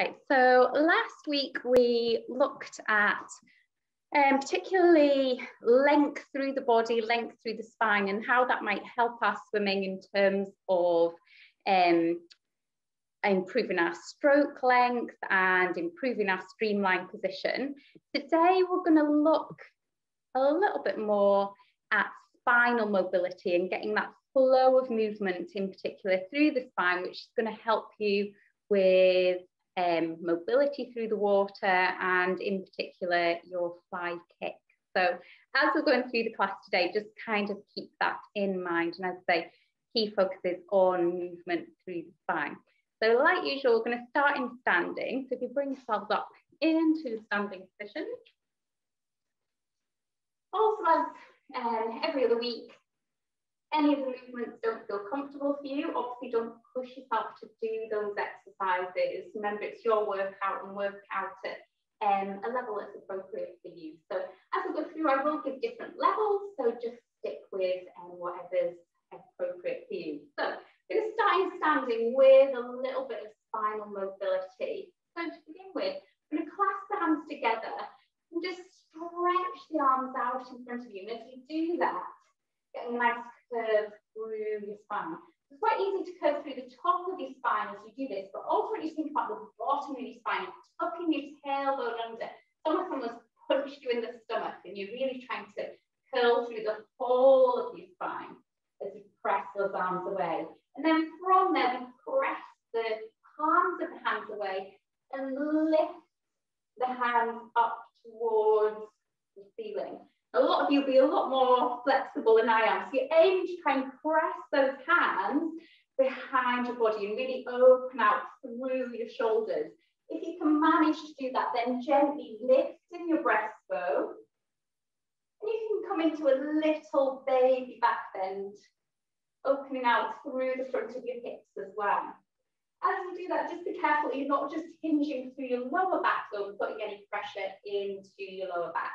Right, so last week we looked at particularly length through the body, length through the spine, and how that might help our swimming in terms of improving our stroke length and improving our streamline position. Today we're going to look a little bit more at spinal mobility and getting that flow of movement in particular through the spine, which is going to help you with mobility through the water and in particular your fly kick. So as we're going through the class today, just kind of keep that in mind. And as I say, key focus is on movement through the spine. So like usual, we're going to start in standing. So if you bring yourselves up into the standing position. Also, as every other week, any of the movements don't feel comfortable for you, obviously don't push yourself to do those exercises. Remember, it's your workout and work out at a level that's appropriate for you. So as we go through, I will give different levels, so just stick with whatever's appropriate for you. So we're going to start in standing with a little bit of spinal mobility. So to begin with, I'm going to clasp the hands together and just stretch the arms out in front of you. And as you do that, getting a nice curve through your spine. It's quite easy to curve through the top of your spine as you do this, but also when you think about the bottom of your spine, tucking your tailbone under. Someone punched you in the stomach and you're really trying to curl through the whole of your spine as you press those arms away. And then from there, we press the palms of the hands away and lift the hands up towards the ceiling. A lot of you will be a lot more flexible than I am. So you're aiming to try and press those hands behind your body and really open out through your shoulders. If you can manage to do that, then gently lifting your breastbone. And you can come into a little baby back bend, opening out through the front of your hips as well. As you do that, just be careful you're not just hinging through your lower back, so putting any pressure into your lower back.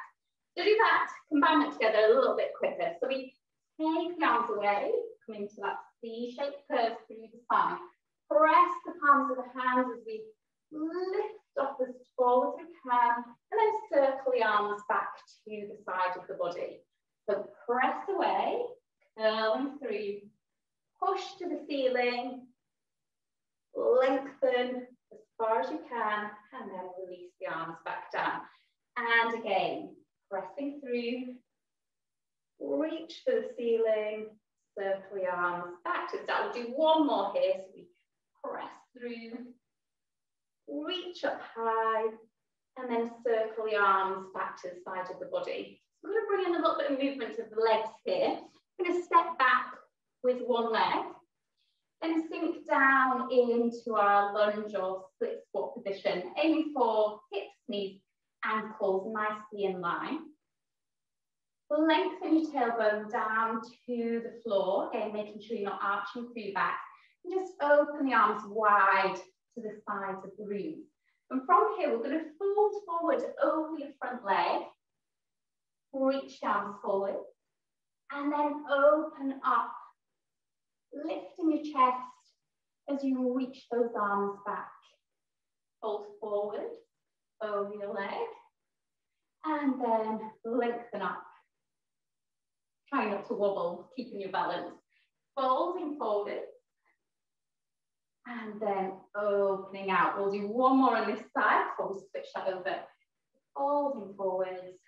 To do that, combine that together a little bit quicker. So we take the arms away, come into that C-shaped curve through the spine. Press the palms of the hands as we lift up as tall as we can, and then circle the arms back to the side of the body. So press away, curling through, push to the ceiling, lengthen as far as you can, and then release the arms back down. And again, pressing through, reach for the ceiling, circle the arms back to the start. We'll do one more here. So we press through, reach up high, and then circle the arms back to the side of the body. So we're going to bring in a little bit of movement of the legs here. I'm going to step back with one leg, then sink down into our lunge or split squat position, aiming for hips, knees, ankles nicely in line. Lengthen your tailbone down to the floor, again, making sure you're not arching through your back. And just open the arms wide to the sides of the room. And from here, we're going to fold forward over your front leg, reach the arms forward, and then open up, lifting your chest as you reach those arms back. Fold forward over your leg, and then lengthen up. Try not to wobble, keeping your balance. Folding forward, and then opening out. We'll do one more on this side before we switch that over. Folding forwards,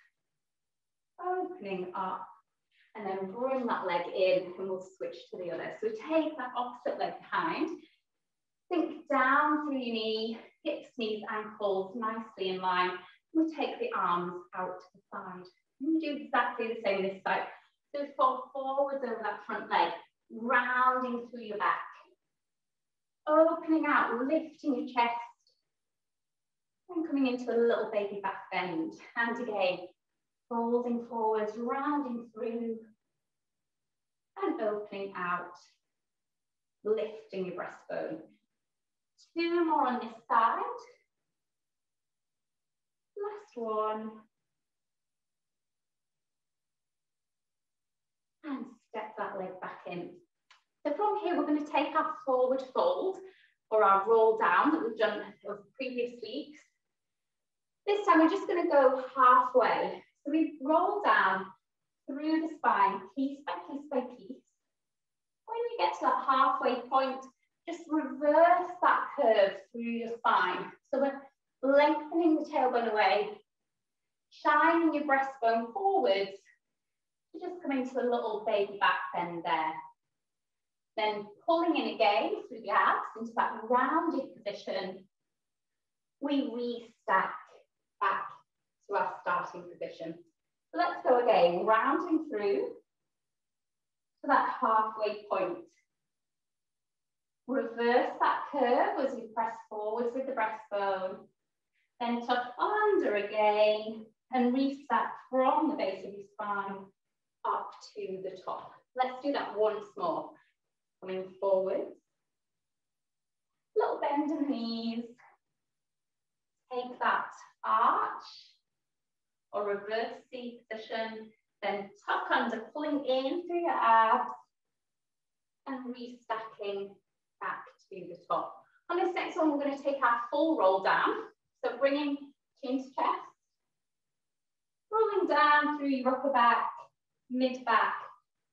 opening up, and then bring that leg in, and we'll switch to the other. So take that opposite leg behind, sink down through your knee, hips, knees, ankles, nicely in line. We take the arms out to the side. And we do exactly the same this side. So fold forwards over that front leg, rounding through your back. Opening out, lifting your chest. And coming into a little baby back bend. And again, folding forwards, rounding through. And opening out, lifting your breastbone. Two more on this side. Last one. And step that leg back in. So from here, we're going to take our forward fold, or our roll down that we've done of previous weeks. This time we're just going to go halfway. So we roll down through the spine, piece by piece by piece. When you get to that halfway point, just reverse that curve through your spine. So we're lengthening the tailbone away, shining your breastbone forwards, to just come into a little baby back bend there. Then pulling in again through the abs into that rounded position, we restack back to our starting position. So let's go again, rounding through to that halfway point. Reverse that curve as you press forwards with the breastbone. Then tuck under again and restack from the base of your spine up to the top. Let's do that once more. Coming forward. Little bend in the knees. Take that arch or reverse C position. Then tuck under, pulling in through your abs and restacking back to the top. On this next one, we're going to take our full roll down. So bringing chin to chest, rolling down through your upper back, mid back,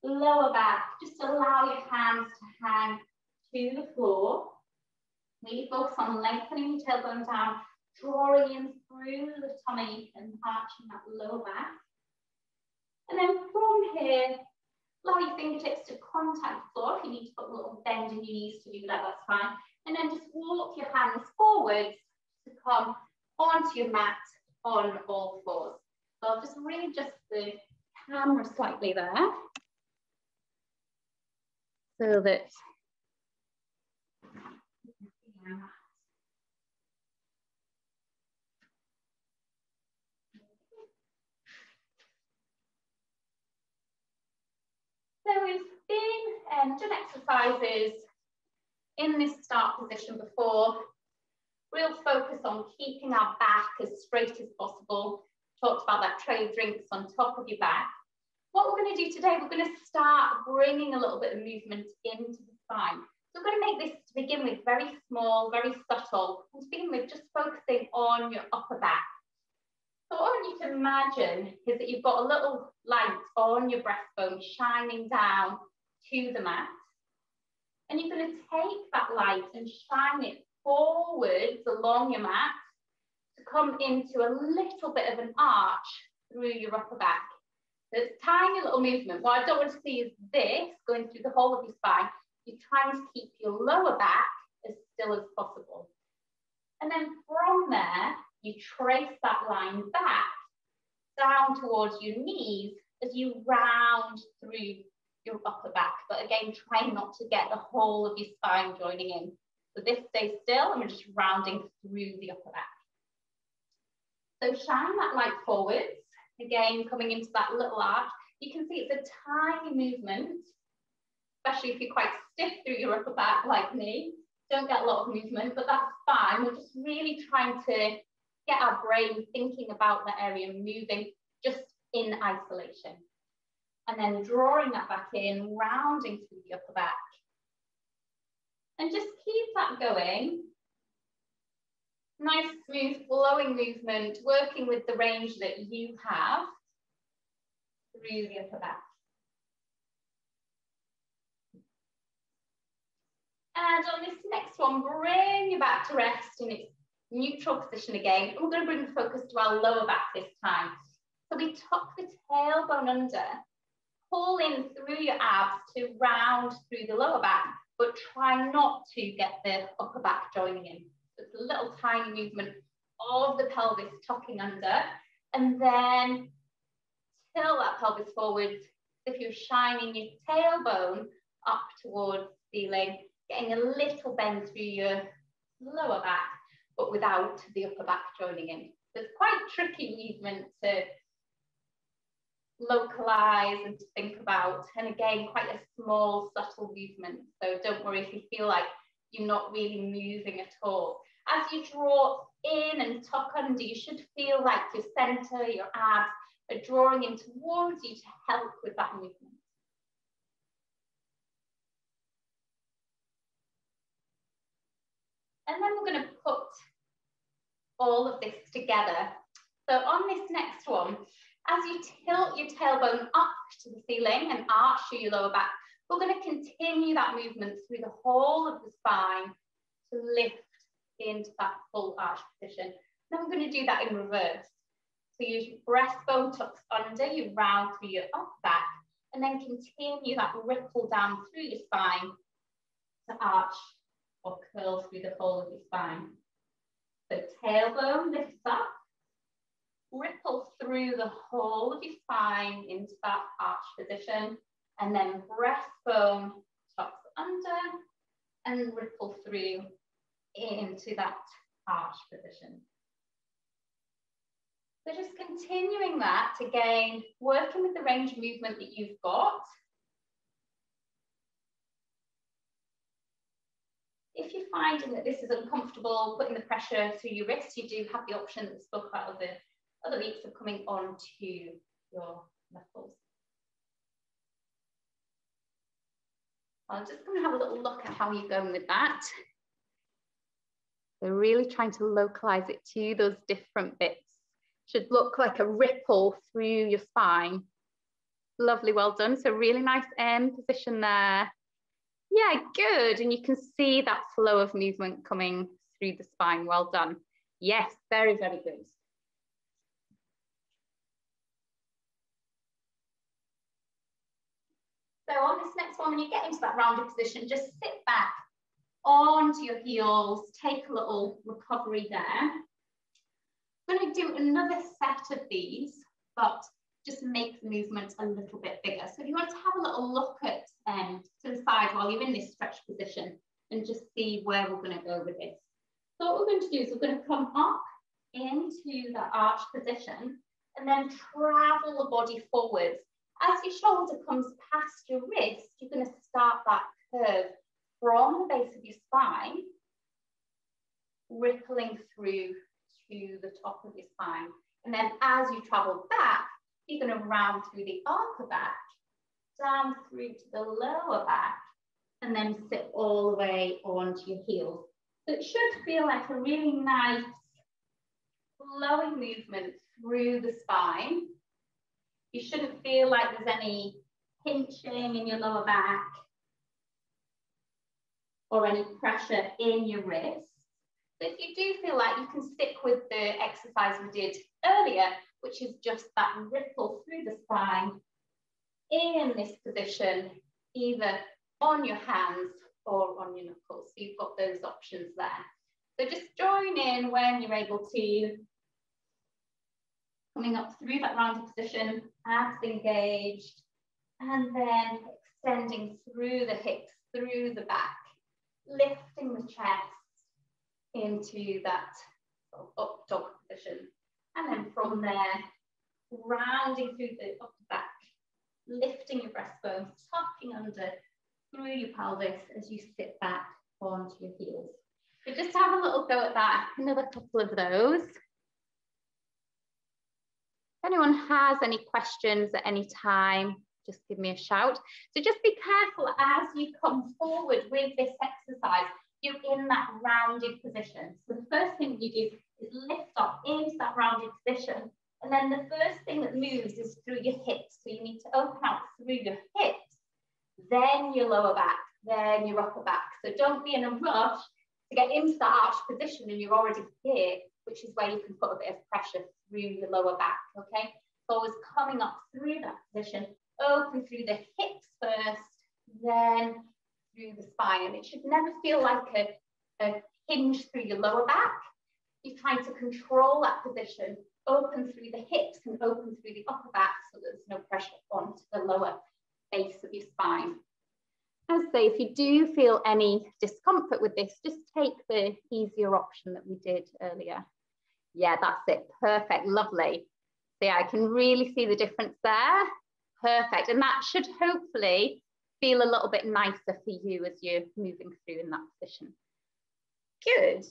lower back. Just allow your hands to hang to the floor. Really focus on lengthening your tailbone down, drawing in through the tummy and arching that lower back. And then from here, allow your fingertips to contact the floor. If you need to put a little bend in your knees to do that, that's fine. And then just walk your hands forwards to come onto your mat on all fours. So I'll just readjust the camera slightly there so that so we've been done exercises in this start position before. Real focus on keeping our back as straight as possible. Talked about that tray of drinks on top of your back. What we're going to do today, we're going to start bringing a little bit of movement into the spine. So we're going to make this, to begin with, very small, very subtle. And to begin with, just focusing on your upper back. So what I want you to imagine is that you've got a little light on your breastbone shining down to the mat. And you're going to take that light and shine it forwards along your mat to come into a little bit of an arch through your upper back. So it's tiny little movement. What I don't want to see is this going through the whole of your spine. You're trying to keep your lower back as still as possible. And then from there, you trace that line back down towards your knees as you round through your upper back. But again, try not to get the whole of your spine joining in. So this stays still and we're just rounding through the upper back. So shine that light forwards. Again, coming into that little arch. You can see it's a tiny movement, especially if you're quite stiff through your upper back like me. Don't get a lot of movement, but that's fine. We're just really trying to get our brain thinking about the area, moving just in isolation. And then drawing that back in, rounding through the upper back. And just keep that going. Nice, smooth, flowing movement, working with the range that you have through the upper back. And on this next one, bring your back to rest in its neutral position again. We're going to bring the focus to our lower back this time. So we tuck the tailbone under, pull in through your abs to round through the lower back, but try not to get the upper back joining in. So it's a little tiny movement of the pelvis tucking under, and then tilt that pelvis forwards. If you're shining your tailbone up towards the ceiling, getting a little bend through your lower back, but without the upper back joining in. So it's quite tricky movement to localize and to think about. And again, quite a small, subtle movement. So don't worry if you feel like you're not really moving at all. As you draw in and tuck under, you should feel like your center, your abs are drawing in towards you to help with that movement. And then we're going to put all of this together. So on this next one, as you tilt your tailbone up to the ceiling and arch through your lower back, we're going to continue that movement through the whole of the spine to lift into that full arch position. Then we're going to do that in reverse. So your breastbone tucks under, you round through your upper back, and then continue that ripple down through your spine to arch or curl through the whole of your spine. So tailbone lifts up, ripple through the whole of your spine into that arch position, and then breastbone tucks under and ripple through into that arch position. So just continuing that, again, working with the range of movement that you've got. If you're finding that this is uncomfortable, putting the pressure through your wrists, you do have the option that we spoke about of the other weeks of coming onto your knuckles. I'm just going to have a little look at how you're going with that. So really trying to localize it to those different bits. Should look like a ripple through your spine. Lovely, well done. So really nice end position there. Yeah, good. And you can see that flow of movement coming through the spine. Well done. Yes, very, very good. So on this next one, when you get into that rounded position, just sit back onto your heels, take a little recovery there. I'm going to do another set of these, but just make the movement a little bit bigger. So if you want to have a little look at to the side while you're in this stretch position and just see where we're going to go with this. So what we're going to do is we're going to come up into the arch position and then travel the body forwards. As your shoulder comes past your wrist, you're going to start that curve from the base of your spine, rippling through to the top of your spine. And then as you travel back, you're going to round through the upper back, down through to the lower back, and then sit all the way onto your heels. So it should feel like a really nice flowing movement through the spine. You shouldn't feel like there's any pinching in your lower back or any pressure in your wrists. So if you do feel like, you can stick with the exercise we did earlier, which is just that ripple through the spine in this position, either on your hands or on your knuckles. So you've got those options there. So just join in when you're able to. Coming up through that rounded position, abs engaged, and then extending through the hips, through the back, lifting the chest into that up dog position. And then from there, rounding through the upper back, lifting your breastbone, tucking under through your pelvis as you sit back onto your heels. So just have a little go at that, another couple of those. If anyone has any questions at any time, just give me a shout. So just be careful as you come forward with this exercise, you're in that rounded position. So the first thing you do is lift up into that rounded position. And then the first thing that moves is through your hips. So you need to open out through your hips, then your lower back, then your upper back. So don't be in a rush to get into that arch position and you're already here, which is where you can put a bit of pressure through your lower back, okay? So always coming up through that position, open through the hips first, then through the spine. And it should never feel like a hinge through your lower back. You're trying to control that position, open through the hips and open through the upper back so there's no pressure onto the lower base of your spine. As I say, if you do feel any discomfort with this, just take the easier option that we did earlier. Yeah, that's it. Perfect. Lovely. So yeah, I can really see the difference there. Perfect. And that should hopefully feel a little bit nicer for you as you're moving through in that position. Good.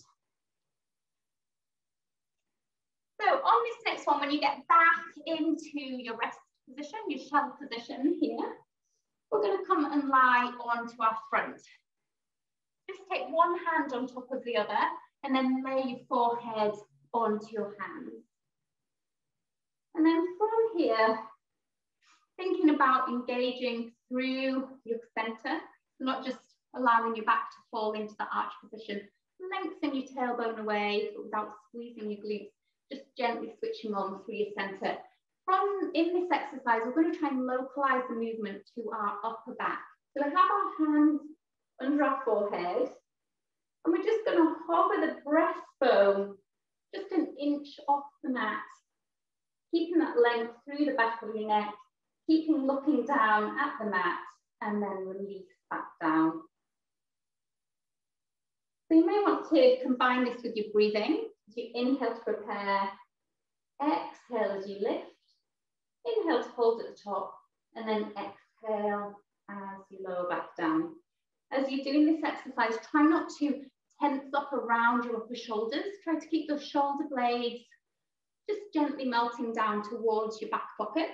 So on this next one, when you get back into your rest position, your shell position here, we're going to come and lie onto our front. Just take one hand on top of the other and then lay your forehead onto your hands. And then from here, thinking about engaging through your center, not just allowing your back to fall into the arch position. Lengthen your tailbone away, but without squeezing your glutes, just gently switching on through your center. In this exercise, we're going to try and localize the movement to our upper back. So we have our hands under our forehead, and we're just going to hover the breastbone just an inch off the mat, keeping that length through the back of your neck, keeping looking down at the mat, and then release back down. So you may want to combine this with your breathing. As you inhale to prepare, exhale as you lift, inhale to hold at the top, and then exhale as you lower back down. As you're doing this exercise, try not to tense up around your upper shoulders. Try to keep those shoulder blades just gently melting down towards your back pockets.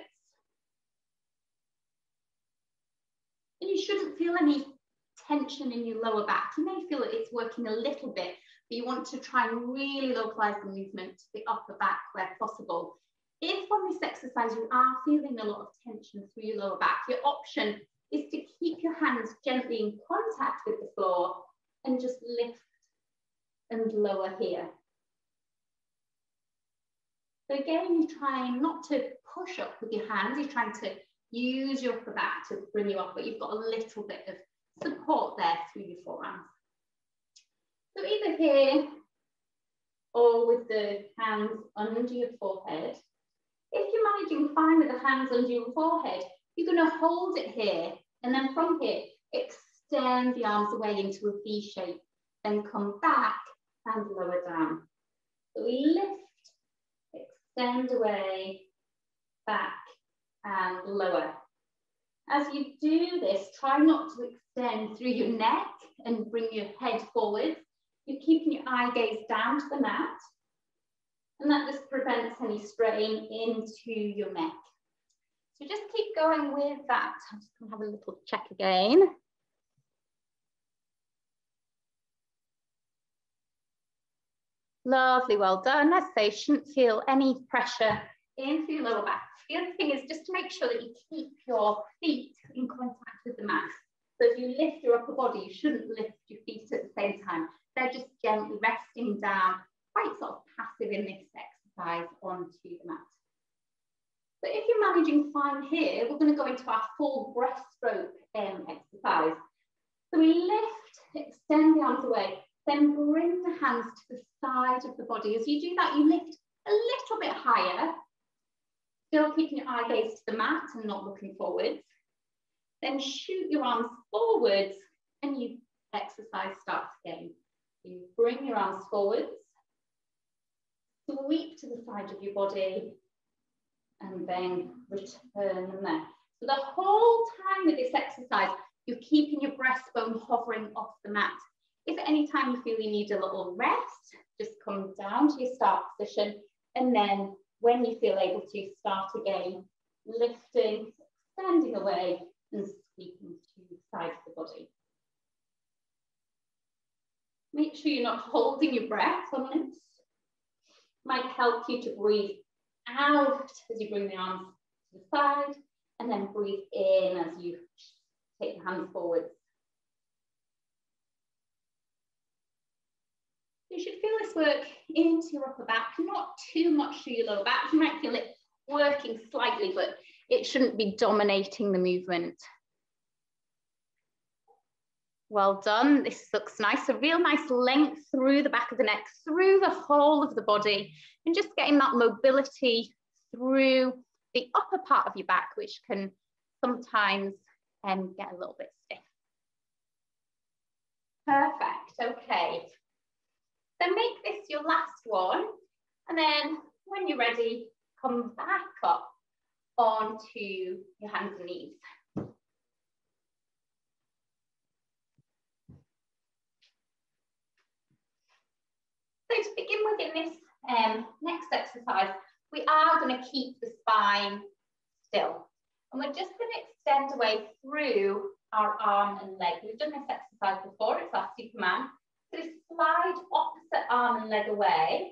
And you shouldn't feel any tension in your lower back. You may feel that it's working a little bit, but you want to try and really localize the movement to the upper back where possible. If on this exercise you are feeling a lot of tension through your lower back, your option is to keep your hands gently in contact with the floor and just lift and lower here. So again, you're trying not to push up with your hands, you're trying to use your upper back to bring you up, but you've got a little bit of support there through your forearms. So either here or with the hands under your forehead. If you're managing fine with the hands under your forehead, you're going to hold it here, and then from here, extend the arms away into a V shape, then come back and lower down. So we lift, extend away, back, and lower. As you do this, try not to extend through your neck and bring your head forward. You're keeping your eye gaze down to the mat, and that just prevents any strain into your neck. So just keep going with that. I'm just going to have a little check again. Lovely, well done. As I say, shouldn't feel any pressure into your lower back. The other thing is just to make sure that you keep your feet in contact with the mat. So as you lift your upper body, you shouldn't lift your feet at the same time. They're just gently resting down, quite sort of passive in this exercise onto the mat. But if you're managing fine here, we're going to go into our full breaststroke exercise. So we lift, extend the arms away, then bring the hands to the side of the body. As you do that, you lift a little bit higher, still keeping your eye gaze to the mat and not looking forwards. Then shoot your arms forwards and your exercise starts again. You bring your arms forwards, sweep to the side of your body, and then return them there. So the whole time with this exercise, you're keeping your breastbone hovering off the mat. If at any time you feel you need a little rest, just come down to your start position, and then when you feel able to, start again, lifting, extending away, and sweeping to the side of the body. Make sure you're not holding your breath on this. Might help you to breathe out as you bring the arms to the side, and then breathe in as you take the hands forward. You should feel this work into your upper back, not too much through your lower back. You might feel it working slightly, but it shouldn't be dominating the movement. Well done. This looks nice. A real nice length through the back of the neck, through the whole of the body, and just getting that mobility through the upper part of your back, which can sometimes get a little bit stiff. Perfect. Okay. Then make this your last one, and then when you're ready, come back up onto your hands and knees. So to begin with in this next exercise, we are going to keep the spine still, and we're just going to extend away through our arm and leg. We've done this exercise before, it's our Superman. and leg away,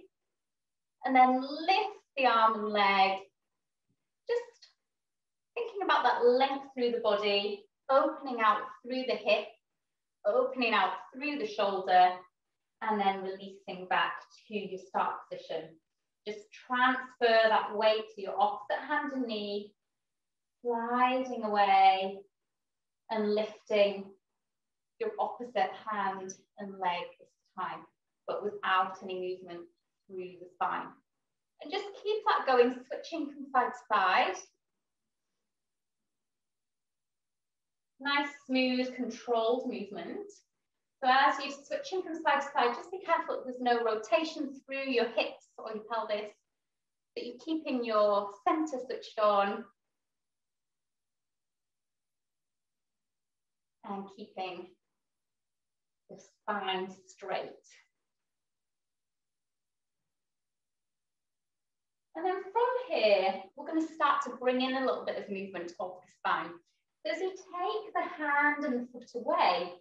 and then lift the arm and leg, just thinking about that length through the body, opening out through the hip, opening out through the shoulder, and then releasing back to your start position. Just transfer that weight to your opposite hand and knee, sliding away and lifting your opposite hand and leg this time, but without any movement through the spine. And just keep that going, switching from side to side. Nice, smooth, controlled movement. So as you're switching from side to side, just be careful that there's no rotation through your hips or your pelvis, that you're keeping your center switched on and keeping the spine straight. And then from here, we're going to start to bring in a little bit of movement of the spine. So as we take the hand and the foot away,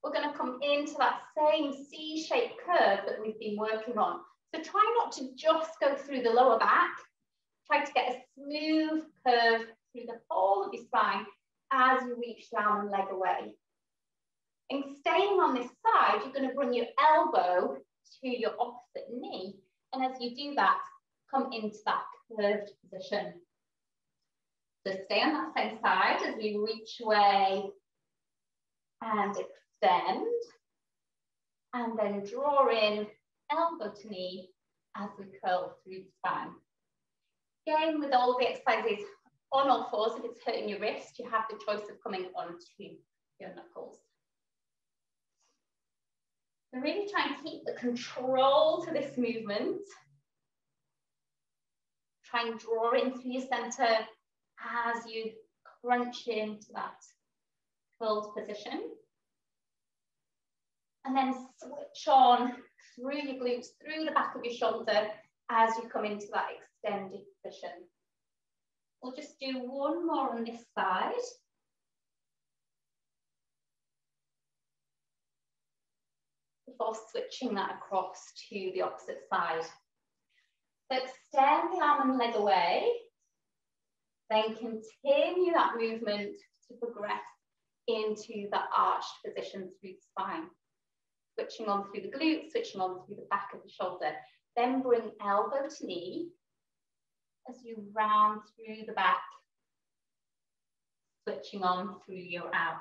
we're going to come into that same C-shaped curve that we've been working on. So try not to just go through the lower back. Try to get a smooth curve through the whole of your spine as you reach the arm and leg away. And staying on this side, you're going to bring your elbow to your opposite knee. And as you do that, come into that curved position. So stay on that same side as we reach away and extend. And then draw in elbow to knee as we curl through the spine. Again, with all the exercises on all fours, if it's hurting your wrist, you have the choice of coming onto your knuckles. So really try and keep the control to this movement. Try and draw in through your center as you crunch into that curled position. And then switch on through your glutes, through the back of your shoulder as you come into that extended position. We'll just do one more on this side. Before switching that across to the opposite side. So extend the arm and leg away, then continue that movement to progress into the arched position through the spine. Switching on through the glutes, switching on through the back of the shoulder. Then bring elbow to knee as you round through the back, switching on through your abs.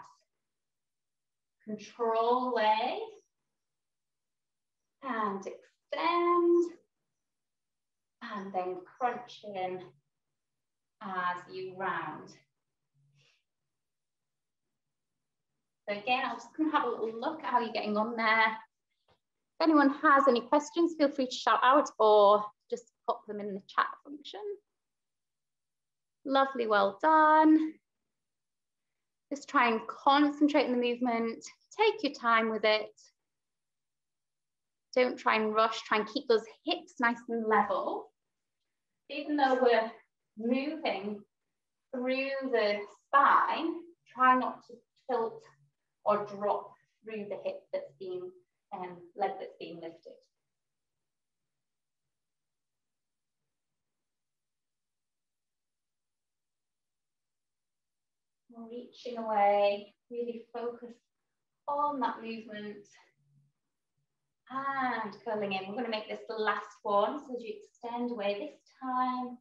Control away and extend. And then crunch in as you round. So again, I'm just going to have a little look at how you're getting on there. If anyone has any questions, feel free to shout out or just pop them in the chat function. Lovely, well done. Just try and concentrate on the movement. Take your time with it. Don't try and rush. Try and keep those hips nice and level. Even though we're moving through the spine, try not to tilt or drop through the hip that's being, leg that's being lifted. Reaching away, really focus on that movement. And curling in. We're going to make this the last one. So as you extend away this time,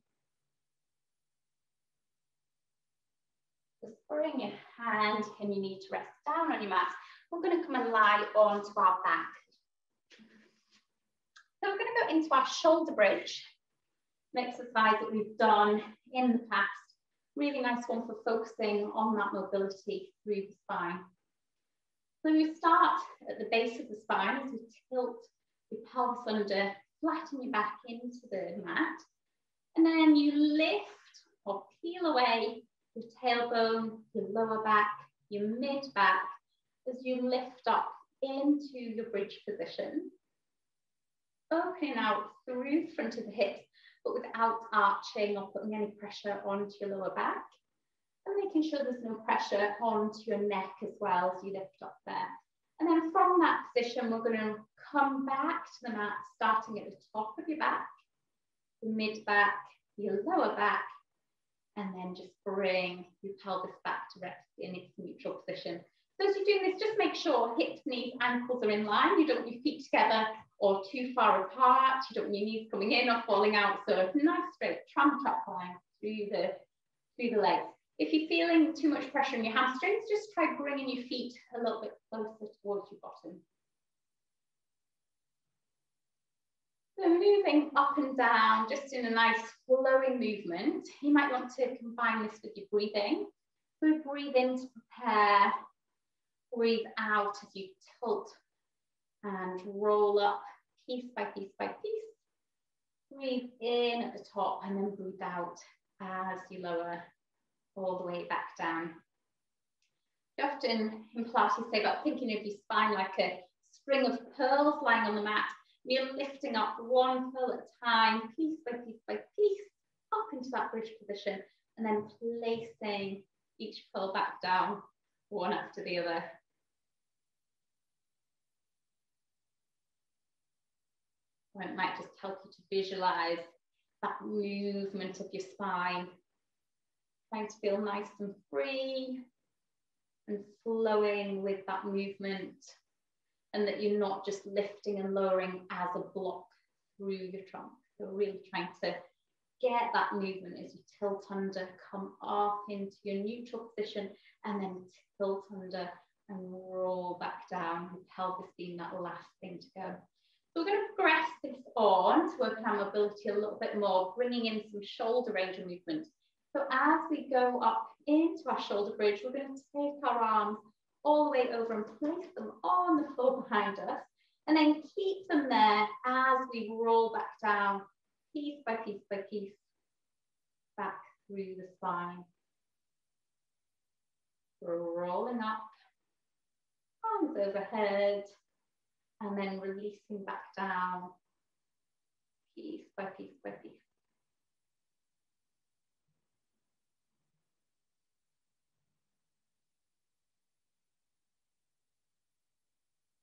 just bring your hand and you need to rest down on your mat. We're going to come and lie onto our back. So we're going to go into our shoulder bridge, an exercise that we've done in the past. Really nice one for focusing on that mobility through the spine. So you start at the base of the spine as you tilt your pelvis under, flatten your back into the mat, and then you lift or peel away your tailbone, your lower back, your mid back as you lift up into your bridge position, opening out through the front of the hips, but without arching or putting any pressure onto your lower back. And making sure there's no pressure onto your neck as well as you lift up there. And then from that position, we're going to come back to the mat, starting at the top of your back, the mid back, your lower back, and then just bring your pelvis back to rest in its neutral position. So as you're doing this, just make sure hips, knees, ankles are in line. You don't want your feet together or too far apart. You don't want your knees coming in or falling out. So nice straight tram track line through the legs. If you're feeling too much pressure in your hamstrings, just try bringing your feet a little bit closer towards your bottom. So moving up and down, just in a nice flowing movement. You might want to combine this with your breathing. So breathe in to prepare, breathe out as you tilt and roll up piece by piece by piece. Breathe in at the top and then breathe out as you lower all the way back down. You often in Pilates say about thinking of your spine like a string of pearls lying on the mat. You're lifting up one pearl at a time, piece by piece by piece, up into that bridge position, and then placing each pearl back down, one after the other. Or it might just help you to visualize that movement of your spine, trying to feel nice and free and flowing with that movement, and that you're not just lifting and lowering as a block through your trunk. So really trying to get that movement as you tilt under, come up into your neutral position, and then tilt under and roll back down, with pelvis being that last thing to go. So we're going to progress this on to work on our mobility a little bit more, bringing in some shoulder range of movement. So as we go up into our shoulder bridge, we're going to take our arms all the way over and place them on the floor behind us, and then keep them there as we roll back down, piece by piece by piece, back through the spine. We're rolling up, arms overhead, and then releasing back down, piece by piece by piece.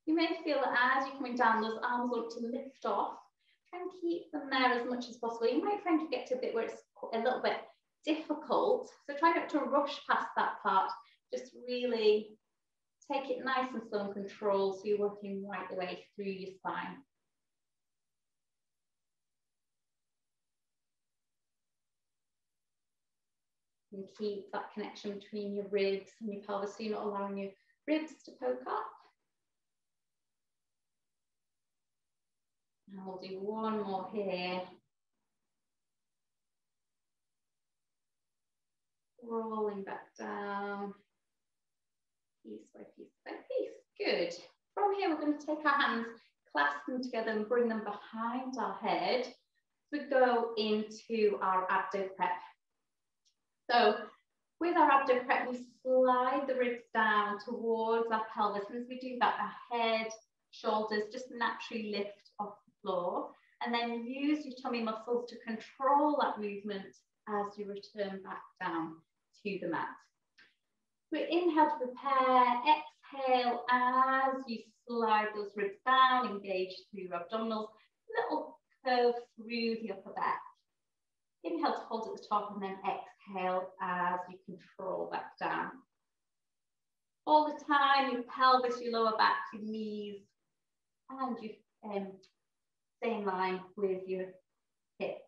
You may feel that as you're coming down, those arms want to lift off. Try and keep them there as much as possible. You might find you get to a bit where it's a little bit difficult. So try not to rush past that part. Just really take it nice and slow and controlled, so you're working right the way through your spine. And keep that connection between your ribs and your pelvis, so you're not allowing your ribs to poke up. And we'll do one more here. Rolling back down, piece by piece by piece. Good. From here, we're going to take our hands, clasp them together and bring them behind our head. We go into our Abdo Prep. So with our Abdo Prep, we slide the ribs down towards our pelvis. And as we do that, our head, shoulders just naturally lift off the floor. And then use your tummy muscles to control that movement as you return back down to the mat. So inhale to prepare, exhale as you slide those ribs down, engage through your abdominals, little curve through the upper back. Inhale to hold at the top, and then exhale as you control back down. All the time, your pelvis, your lower back, your knees, and you stay in line with your hips.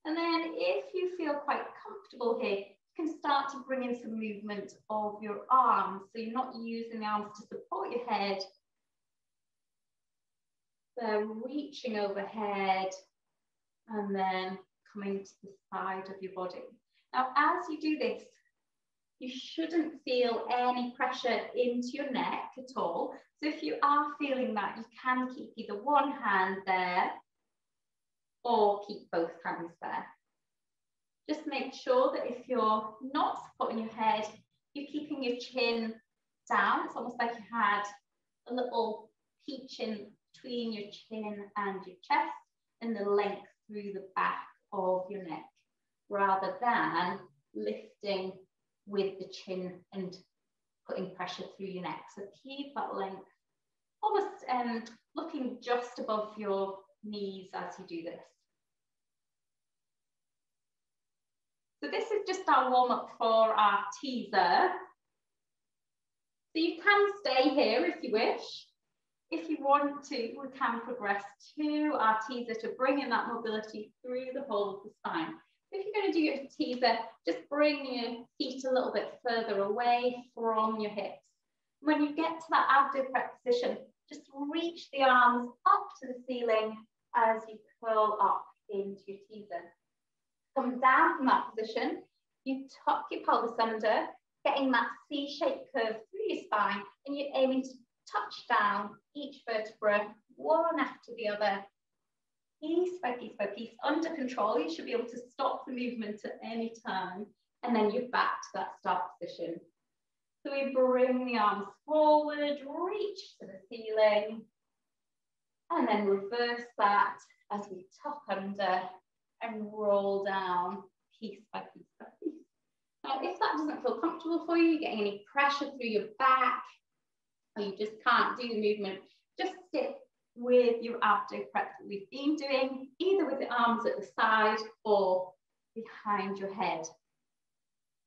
And then if you feel quite comfortable here, you can start to bring in some movement of your arms. So you're not using the arms to support your head. They're reaching overhead and then coming to the side of your body. Now, as you do this, you shouldn't feel any pressure into your neck at all. So if you are feeling that, you can keep either one hand there or keep both hands there. Just make sure that if you're not supporting your head, you're keeping your chin down. It's almost like you had a little peach in between your chin and your chest, and the length through the back of your neck, rather than lifting with the chin and putting pressure through your neck. So keep that length, almost looking just above your knees as you do this. So this is just our warm-up for our teaser. So you can stay here if you wish. If you want to, we can progress to our teaser to bring in that mobility through the whole of the spine. If you're going to do your teaser, just bring your feet a little bit further away from your hips. When you get to that Abdomen Prep position, just reach the arms up to the ceiling as you curl up into your teaser. Come down from that position, you tuck your pelvis under, getting that C-shaped curve through your spine, and you're aiming to touch down each vertebra, one after the other, piece by piece by piece, under control. You should be able to stop the movement at any time, and then you're back to that start position. So we bring the arms forward, reach to the ceiling, and then reverse that as we tuck under and roll down piece by piece by piece. Now, if that doesn't feel comfortable for you, you're getting any pressure through your back, or you just can't do the movement, just stick with your abdo prep that we've been doing, either with the arms at the side or behind your head.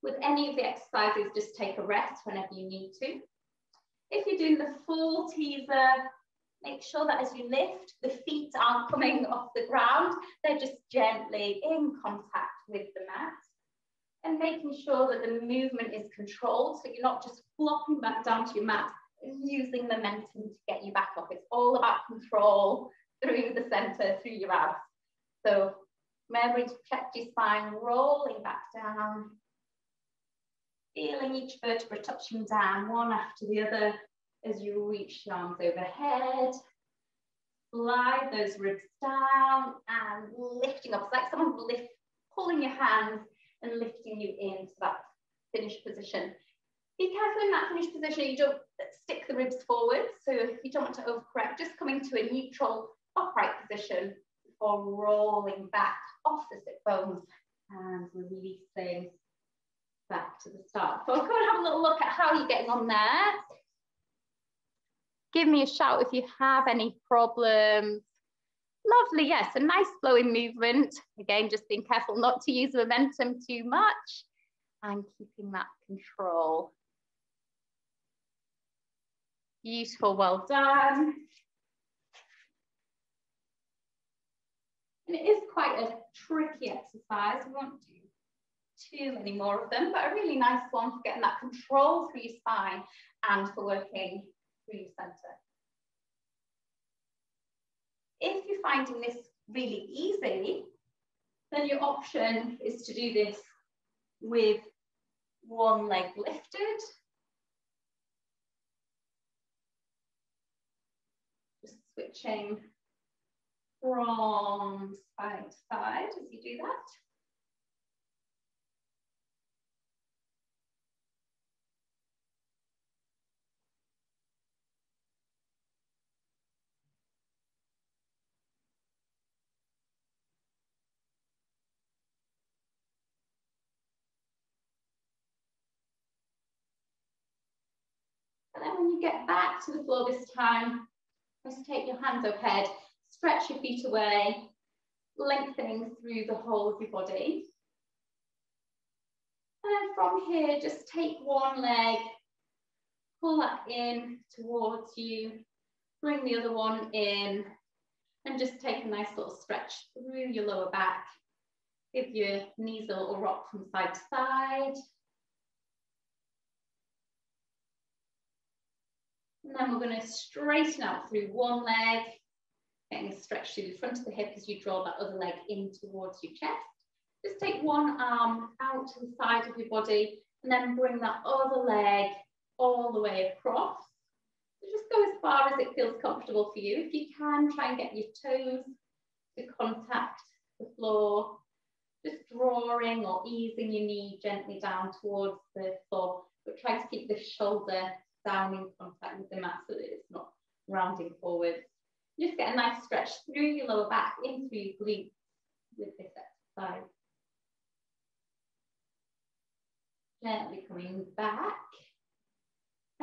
With any of the exercises, just take a rest whenever you need to. If you're doing the full teaser, make sure that as you lift, the feet aren't coming off the ground, they're just gently in contact with the mat. And making sure that the movement is controlled, so you're not just flopping back down to your mat, using momentum to get you back up. It's all about control through the center, through your abs. So remembering to protect your spine, rolling back down, feeling each vertebra touching down one after the other as you reach the arms overhead. Slide those ribs down and lifting up. It's like someone's pulling your hands and lifting you into that finished position. Be careful in that finished position, you don't stick the ribs forward, so you don't want to overcorrect, just coming to a neutral upright position before rolling back off the sit bones and releasing back to the start. So I'll go and have a little look at how you're getting on there. Give me a shout if you have any problems. Lovely, yes, a nice flowing movement. Again, just being careful not to use momentum too much and keeping that control. Beautiful, well done. And it is quite a tricky exercise. We won't do too many more of them, but a really nice one for getting that control through your spine and for working through your center. If you're finding this really easy, then your option is to do this with one leg lifted. Just switching from side to side as you do that. And then when you get back to the floor this time, just take your hands overhead, stretch your feet away, lengthening through the whole of your body. And then from here, just take one leg, pull that in towards you, bring the other one in, and just take a nice little stretch through your lower back. Give your knees a little rock from side to side. And then we're going to straighten out through one leg, getting a stretch through the front of the hip as you draw that other leg in towards your chest. Just take one arm out to the side of your body and then bring that other leg all the way across. So just go as far as it feels comfortable for you. If you can, try and get your toes to contact the floor. Just drawing or easing your knee gently down towards the floor, but try to keep the shoulder down in contact with the mat so that it's not rounding forward. Just get a nice stretch through your lower back, in through your glutes with this exercise. Gently coming back.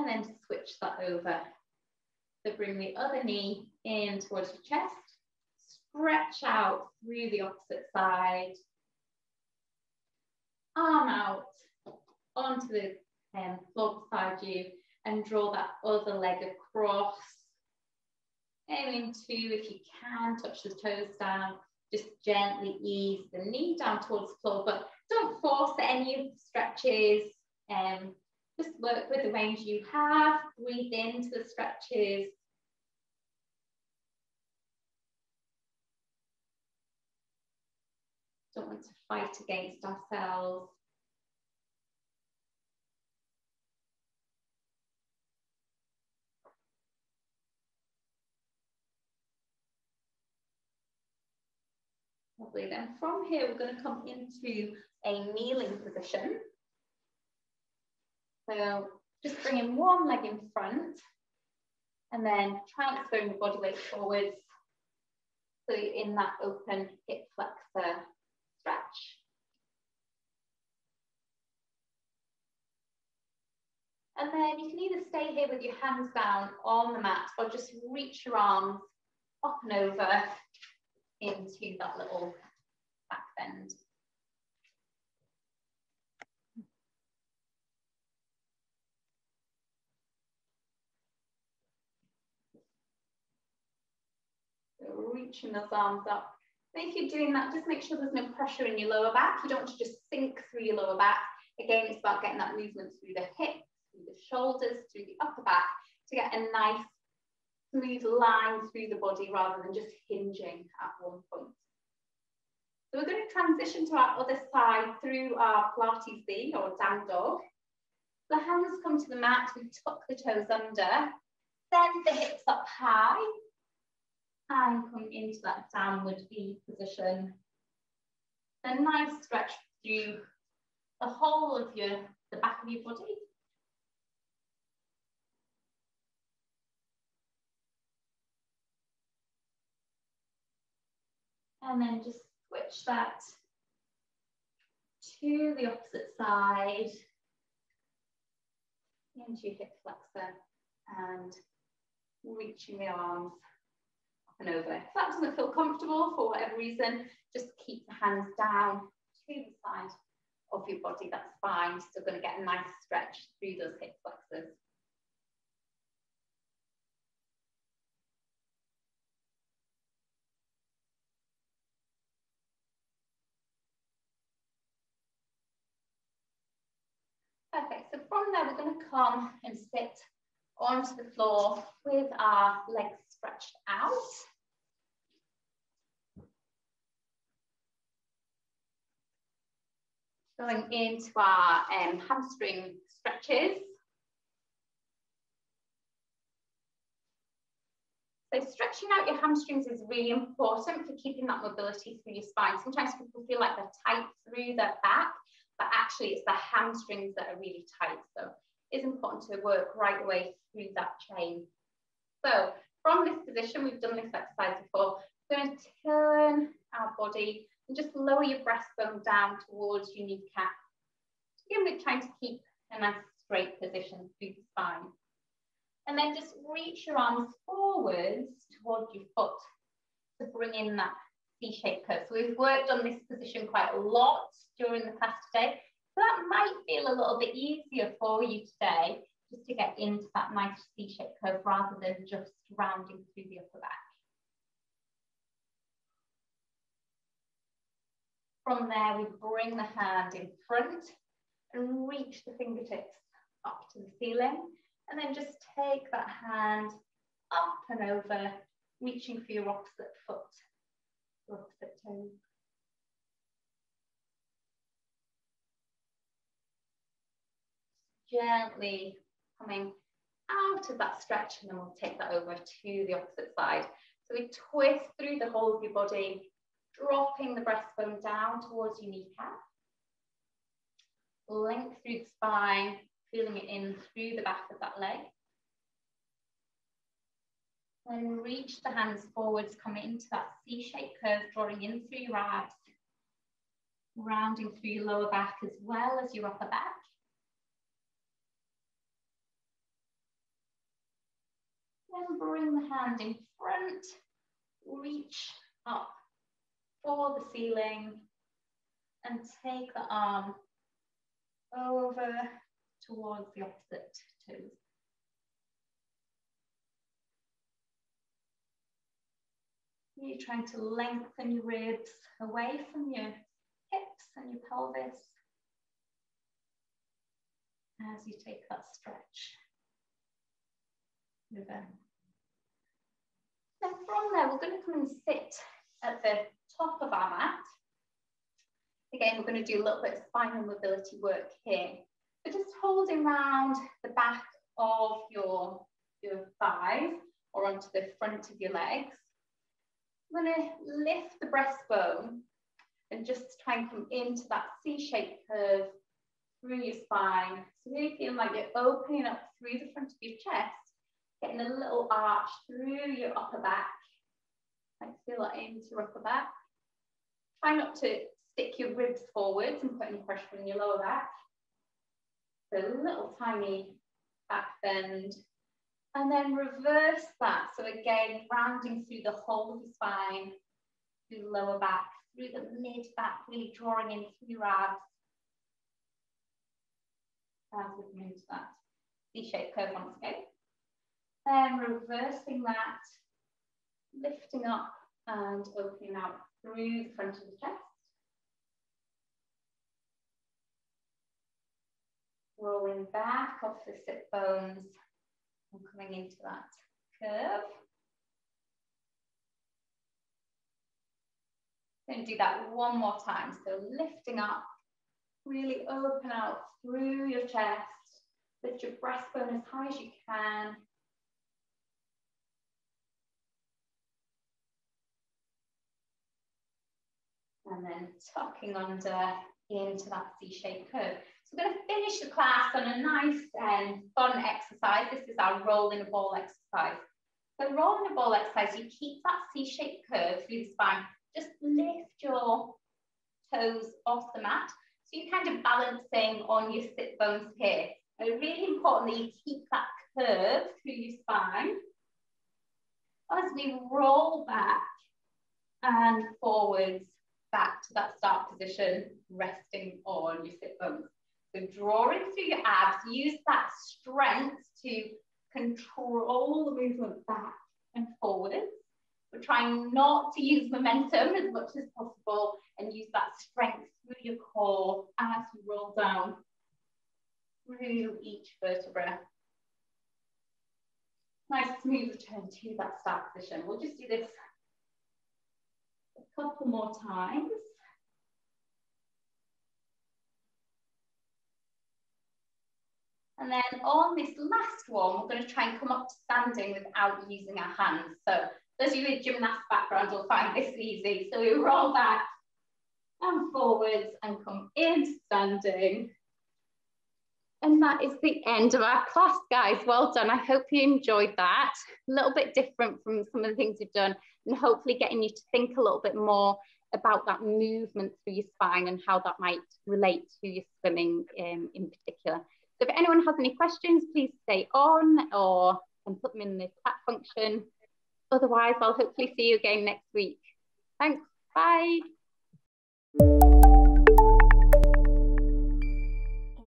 and then switch that over. So bring the other knee in towards your chest, stretch out through the opposite side, arm out onto the floor beside you, and draw that other leg across. Aiming to, if you can, touch the toes down. Just gently ease the knee down towards the floor, but don't force any of the stretches. Just work with the range you have. Breathe into the stretches. Don't want to fight against ourselves. Lovely. Then from here, we're going to come into a kneeling position. So just bringing one leg in front and then transferring the body weight forwards. So you're in that open hip flexor stretch. And then you can either stay here with your hands down on the mat or just reach your arms up and over into that little back bend. So reaching those arms up. And if you're doing that, just make sure there's no pressure in your lower back. You don't want to just sink through your lower back. Again, it's about getting that movement through the hips, through the shoulders, through the upper back to get a nice smooth line through the body rather than just hinging at one point. So we're going to transition to our other side through our Pilates B or down dog. The hands come to the mat, we tuck the toes under, send the hips up high, and come into that downward V position. A nice stretch through the whole of the back of your body. And then just switch that to the opposite side, into your hip flexor and reaching the arms up and over. If that doesn't feel comfortable for whatever reason, just keep the hands down to the side of your body, that's fine. You're still going to get a nice stretch through those hip flexors. Perfect, so from there we're going to come and sit onto the floor with our legs stretched out. Going into our hamstring stretches. So stretching out your hamstrings is really important for keeping that mobility through your spine. Sometimes people feel like they're tight through their back, but actually it's the hamstrings that are really tight. So it's important to work right away through that chain. So from this position, we've done this exercise before, we're going to turn our body and just lower your breastbone down towards your kneecap. Again, we're trying to keep a nice straight position through the spine. And then just reach your arms forwards towards your foot to bring in that C-shaped curve. So we've worked on this position quite a lot during the class today. So that might feel a little bit easier for you today, just to get into that nice C-shaped curve rather than just rounding through the upper back. From there, we bring the hand in front and reach the fingertips up to the ceiling. And then just take that hand up and over, reaching for your opposite foot, your opposite toe. Gently coming out of that stretch, and then we'll take that over to the opposite side. So we twist through the whole of your body, dropping the breastbone down towards your kneecap. Length through the spine, feeling it in through the back of that leg. Then reach the hands forwards, come into that C-shaped curve, drawing in through your abs, rounding through your lower back as well as your upper back. Then bring the hand in front, reach up for the ceiling, and take the arm over towards the opposite toes. You're trying to lengthen your ribs away from your hips and your pelvis as you take that stretch over. Then from there, we're going to come and sit at the top of our mat. Again, we're going to do a little bit of spinal mobility work here. But just holding around the back of your thighs or onto the front of your legs. I'm going to lift the breastbone and just try and come into that C-shaped curve through your spine. So really feeling like you're opening up through the front of your chest, getting a little arch through your upper back. Like feel that into your upper back. Try not to stick your ribs forwards and put any pressure on your lower back. So a little tiny back bend. And then reverse that. So again, rounding through the whole of the spine, through the lower back, through the mid back, really drawing in through your abs. As we come into that C-shaped curve once again. Then reversing that, lifting up and opening out through the front of the chest. Rolling back off the sit bones and coming into that curve. Going to do that one more time. So lifting up, really open out through your chest. Lift your breastbone as high as you can. And then tucking under into that C-shaped curve. So we're going to finish the class on a nice and fun exercise. This is our roll in a ball exercise. So roll in a ball exercise, you keep that C-shaped curve through the spine. Just lift your toes off the mat. So you're kind of balancing on your sit bones here. And really important that you keep that curve through your spine. As we roll back and forwards, back to that start position, resting on your sit bones. So drawing through your abs, use that strength to control the movement back and forwards. We're trying not to use momentum as much as possible and use that strength through your core as you roll down through each vertebra. Nice smooth return to that start position. We'll just do this a couple more times. And then on this last one, we're going to try and come up to standing without using our hands. So those of you with gymnast background will find this easy. So we roll back and forwards and come into standing. And that is the end of our class, guys. Well done. I hope you enjoyed that. A little bit different from some of the things you've done, and hopefully getting you to think a little bit more about that movement through your spine and how that might relate to your swimming in particular. So if anyone has any questions, please stay on and put them in the chat function. Otherwise, I'll hopefully see you again next week. Thanks. Bye.